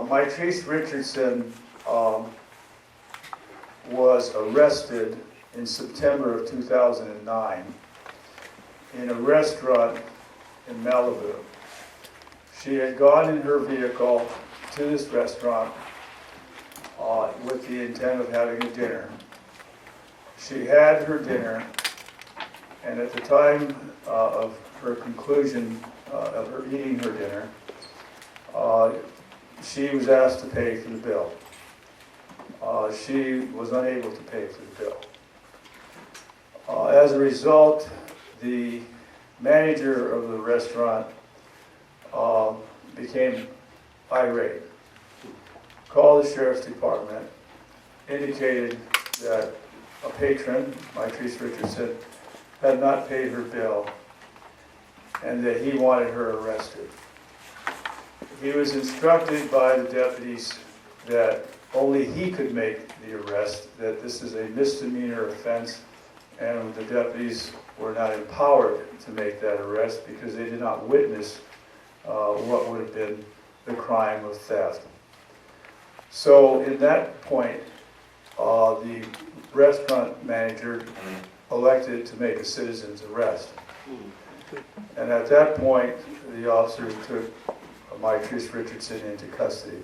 Mitrice Richardson was arrested in September of 2009 in a restaurant in Malibu. She had gone in her vehicle to this restaurant with the intent of having a dinner. She had her dinner, and at the time of her conclusion of her eating her dinner, she was asked to pay for the bill. She was unable to pay for the bill. As a result, the manager of the restaurant became irate, called the sheriff's department, indicated that a patron, Mitrice Richardson, had not paid her bill and that he wanted her arrested. He was instructed by the deputies that only he could make the arrest, that this is a misdemeanor offense, and the deputies were not empowered to make that arrest because they did not witness what would have been the crime of theft. So in that point, the restaurant manager elected to make a citizen's arrest. And at that point, the officers took Mitrice Richardson into custody.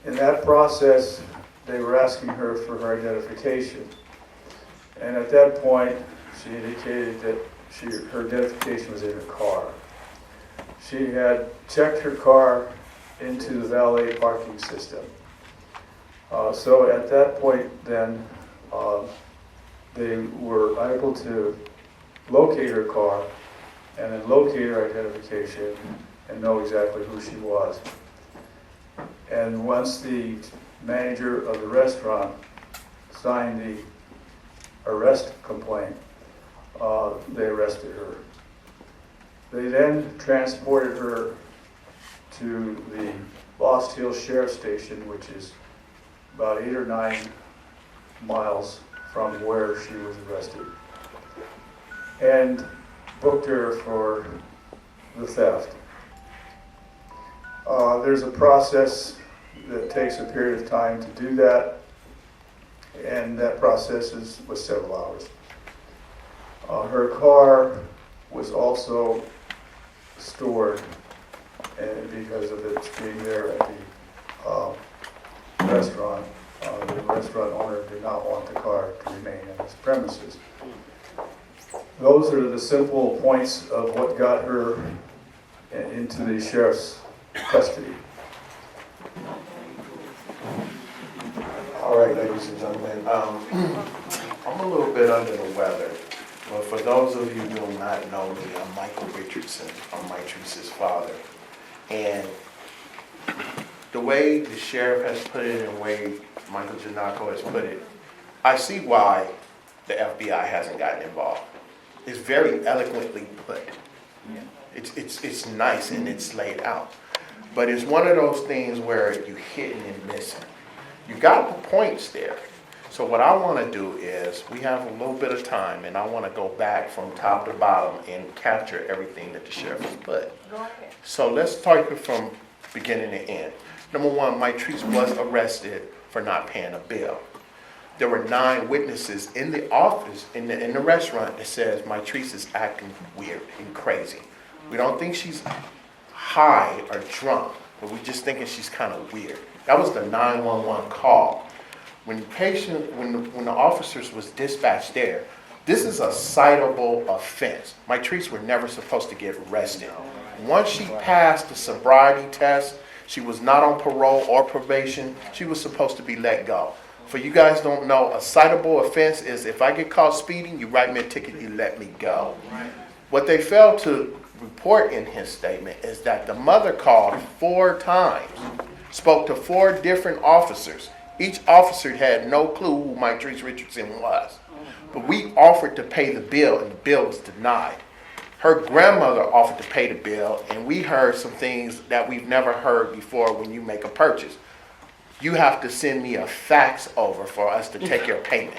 In that process, they were asking her for her identification. And at that point, she indicated that her identification was in her car. She had checked her car into the valet parking system. So at that point then, they were able to locate her car and then locate her identification and know exactly who she was. And once the manager of the restaurant signed the arrest complaint, they arrested her. They then transported her to the Lost Hills Sheriff's Station, which is about 8 or 9 miles from where she was arrested, and booked her for the theft. There's a process that takes a period of time to do that, and that process was several hours. Her car was also stored, and because of it being there at the restaurant, the restaurant owner did not want the car to remain in his premises. Those are the simple points of what got her into the sheriff's custody. All right, ladies and gentlemen, I'm a little bit under the weather. But for those of you who do not know me, I'm Michael Richardson. I'm Mitrice's father. And the way the sheriff has put it and the way Michael Janako has put it, I see why the FBI hasn't gotten involved. It's very eloquently put. It's nice and it's laid out. But it's one of those things where you're hitting and missing. You got the points there. So what I want to do is, we have a little bit of time, and I want to go back from top to bottom and capture everything that the sheriff has put. So let's take it from beginning to end. Number one, Mitrice was arrested for not paying a bill. There were 9 witnesses in the office, in the restaurant, that says Mitrice is acting weird and crazy. We don't think she's high or drunk, but we're just thinking she's kind of weird. That was the 911 call. When the officers was dispatched there, this is a citable offense. Mitrice were never supposed to get arrested. Once she passed the sobriety test, she was not on parole or probation. She was supposed to be let go. For you guys don't know, a citable offense is if I get caught speeding, you write me a ticket, you let me go. What they failed to report in his statement is that the mother called 4 times, spoke to 4 different officers. Each officer had no clue who Mitrice Richardson was. But we offered to pay the bill, and the bill was denied. Her grandmother offered to pay the bill, and we heard some things that we've never heard before when you make a purchase. You have to send me a fax over for us to take your payment.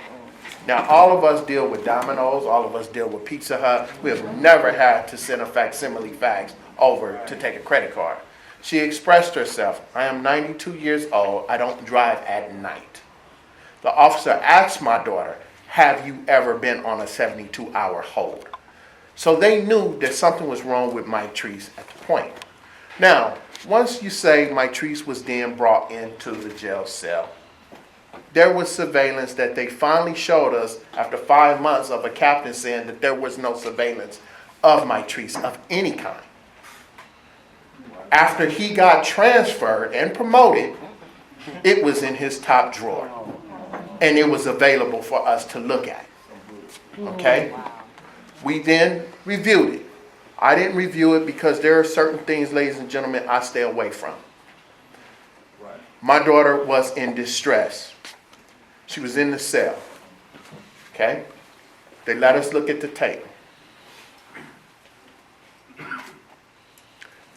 Now, all of us deal with Domino's, all of us deal with Pizza Hut. We have never had to send a facsimile fax over to take a credit card. She expressed herself, I am 92 years old. I don't drive at night. The officer asked my daughter, have you ever been on a 72-hour hold? So they knew that something was wrong with Mitrice at the point. Now, once you say Mitrice was then brought into the jail cell, there was surveillance that they finally showed us after 5 months of a captain saying that there was no surveillance of Mitrice of any kind. After he got transferred and promoted, it was in his top drawer. And it was available for us to look at. Okay? We then reviewed it. I didn't review it because there are certain things, ladies and gentlemen, I stay away from. My daughter was in distress. She was in the cell. Okay? They let us look at the tape.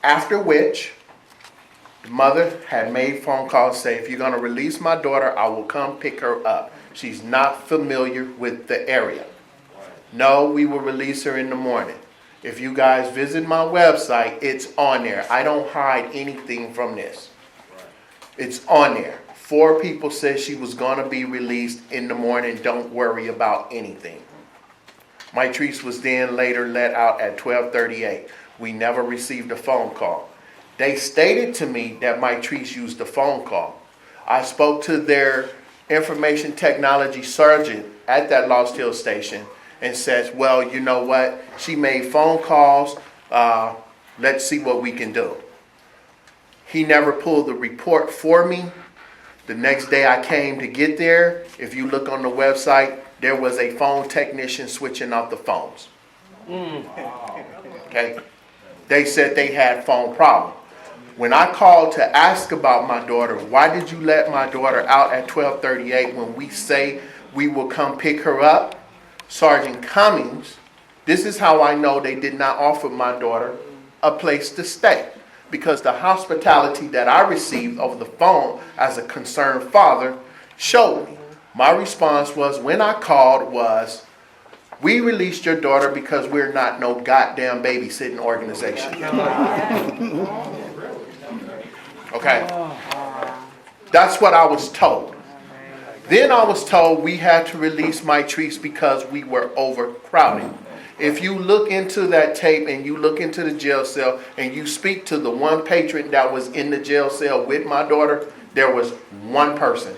After which, the mother had made phone calls saying, if you're going to release my daughter, I will come pick her up. She's not familiar with the area. No, we will release her in the morning. If you guys visit my website, it's on there. I don't hide anything from this. It's on there. 4 people said she was going to be released in the morning. Don't worry about anything. Mitrice was then later let out at 12:38. We never received a phone call. They stated to me that Mitrice used a phone call. I spoke to their information technology sergeant at that Lost Hill station and said, well, you know what? She made phone calls. Let's see what we can do. He never pulled the report for me. The next day I came to get there. If you look on the website, there was a phone technician switching out the phones. Okay? They said they had phone problems. When I called to ask about my daughter, why did you let my daughter out at 12:38 when we say we will come pick her up? Sergeant Cummings, this is how I know they did not offer my daughter a place to stay. Because the hospitality that I received over the phone as a concerned father showed me. My response was, when I called, was, we released your daughter because we're not no goddamn babysitting organization. Okay? That's what I was told. Then I was told we had to release Mitrice because we were overcrowded. If you look into that tape and you look into the jail cell and you speak to the one patron that was in the jail cell with my daughter, there was one person.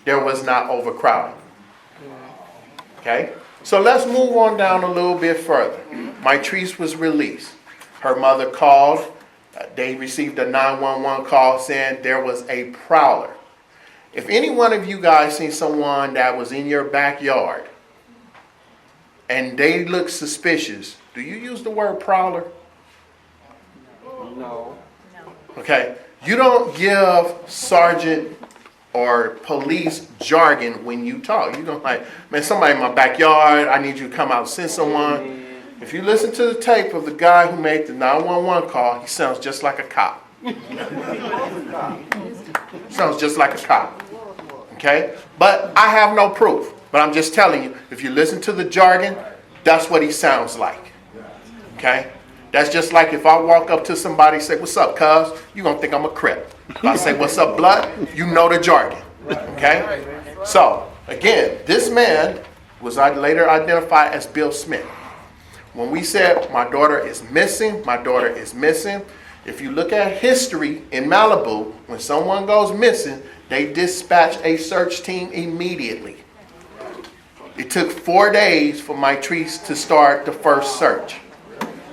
There was not overcrowding. Okay? So let's move on down a little bit further. Mitrice was released. Her mother called. They received a 911 call saying there was a prowler. If any one of you guys seen someone that was in your backyard and they look suspicious, do you use the word prowler? No. Okay. You don't give sergeant or police jargon when you talk. You don't like, man, somebody in my backyard, I need you to come out and send someone. If you listen to the tape of the guy who made the 911 call, he sounds just like a cop. Sounds just like a cop. Okay? But I have no proof. But I'm just telling you, if you listen to the jargon, that's what he sounds like. Okay? That's just like if I walk up to somebody and say, what's up, cuz? You're going to think I'm a Crip. If I say, what's up, blood? You know the jargon. Okay? So, again, this man was later identified as Bill Smith. When we said my daughter is missing, my daughter is missing. If you look at history in Malibu, when someone goes missing, they dispatch a search team immediately. It took 4 days for Mitrice to start the first search.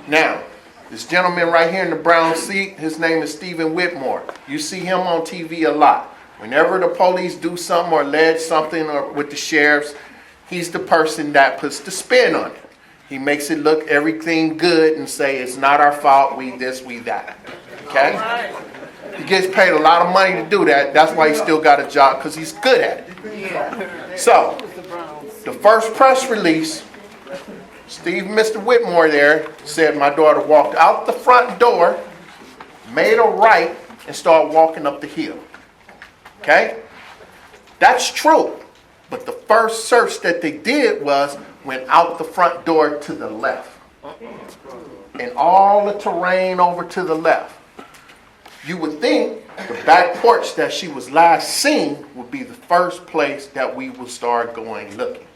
Now, this gentleman right here in the brown seat, his name is Stephen Whitmore. You see him on TV a lot. Whenever the police do something or allege something or with the sheriffs, he's the person that puts the spin on it. He makes it look everything good and say it's not our fault, we this, we that. Okay? He gets paid a lot of money to do that. That's why he still got a job, because he's good at it. So, the first press release, Mr. Whitmore there said my daughter walked out the front door, made a right, and started walking up the hill. Okay? That's true. But the first search that they did went out the front door to the left. And all the terrain over to the left. You would think the back porch that she was last seen would be the first place that we would start going looking.